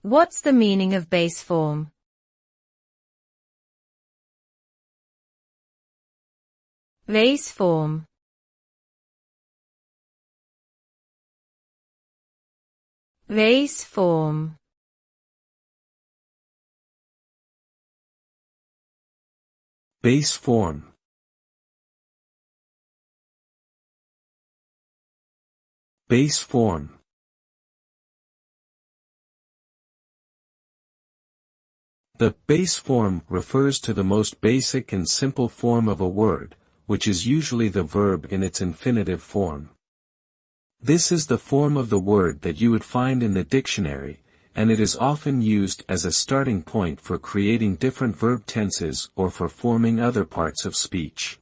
What's the meaning of base form? Base form. Base form. Base form. Base form. The base form refers to the most basic and simple form of a word, which is usually the verb in its infinitive form. This is the form of the word that you would find in the dictionary, and it is often used as a starting point for creating different verb tenses or for forming other parts of speech.